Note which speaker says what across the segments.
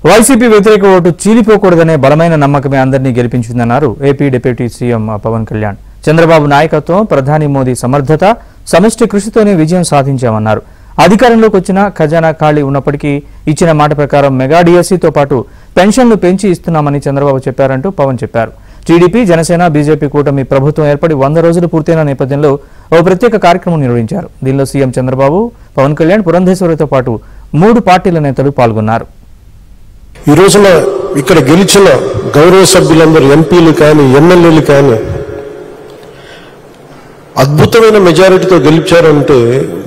Speaker 1: YCP వ్యతిరేక vote చీలిపోకూడదనే బలమైన నమ్మకమే అందరినీ గెలిపించిందన్నారు AP deputy CM Pawan Kalyan. Chandrababu నాయకత్వం, ప్రధాని మోదీ సమర్థత, సమిష్టి కృషితోనే విజయం సాధించామన్నారు. అధికారంలోకి వచ్చిన ఖజానా ఖాళీ ఉన్నప్పటికీ ఇచ్చిన మాట ప్రకారం మెగా డిఎస్సీతో పాటు పెన్షన్లు పెంచి ఇస్తున్నామని చంద్రబాబు చెప్పారంటూ పవన్ చెప్పారు. టీడీపీ, జనసేన, బీజేపీ కూటమి ప్రభుత్వం ఏర్పడి 100 రోజులు పూర్తయిన నేపథ్యంలో ఓ ప్రత్యేక కార్యక్రమం నిర్వహించారు. దీనిలో సీఎం చంద్రబాబు, పవన్ కళ్యాణ్, పురంధేశ్వరితో పాటు 3 పార్టీల నేతలు పాల్గొన్నారు.
Speaker 2: ఈ రోజున ఇక్కడ గెలిచిన గౌరవ సభ్యులందరూ ఎంపీలు కానీ ఎమ్మెల్యేలు కానీ అద్భుతమైన మెజారిటీతో గెలిచారంటే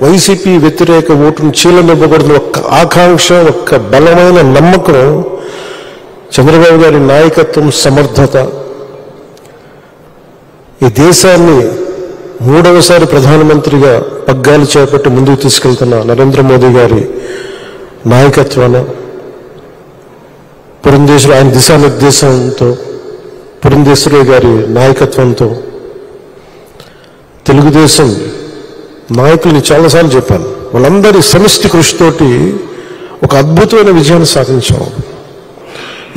Speaker 2: వైసీపీ వ్యతిరేక ఓటును చీలనివ్వకూడదు ఒక్క ఆకాంక్ష, ఒక్క బలమైన నమ్మకం, చంద్రబాబు గారి నాయకత్వం, సమర్థత, ఈ దేశాన్ని 3వసారి ప్రధానమంత్రిగా పగ్గాలు చేపట్టి ముందుకు తీసుకెళ్తున్న నరేంద్ర మోదీ గారి నాయకత్వాన, పురంధేశ్వరి ఆయన దిశానిర్దేశంతో, పురంధేశ్వరి గారి నాయకత్వంతో తెలుగుదేశం నాయకుల్ని చాలాసార్లు చెప్పాను, వాళ్ళందరి సమిష్టి కృషితోటి ఒక అద్భుతమైన విజయాన్ని సాధించాం.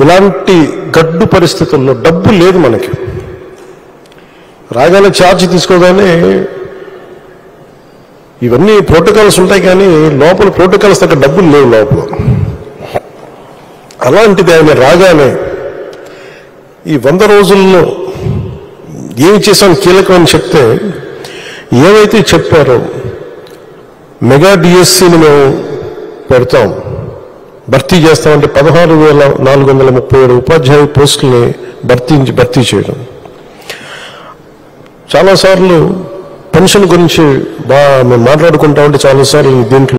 Speaker 2: ఇలాంటి గడ్డు పరిస్థితుల్లో డబ్బు లేదు మనకి. రాగానే ఛార్జ్ తీసుకోగానే ఇవన్నీ ప్రోటోకాల్స్ ఉంటాయి కానీ లోపల ప్రోటోకాల్స్ తగ్గ డబ్బులు లేవు లోపల. అలాంటిది ఆయన రాగానే ఈ 100 రోజుల్లో ఏమి చేశాం కీలకం అని చెప్తే, ఏవైతే చెప్పారో మెగా డిఎస్సీని మేము పెడతాం, భర్తీ చేస్తామంటే 16,437 ఉపాధ్యాయ పోస్టుల్ని భర్తీ చేయడం. చాలాసార్లు పెన్షన్ గురించి మేము మాట్లాడుకుంటామంటే చాలాసార్లు దీంట్లో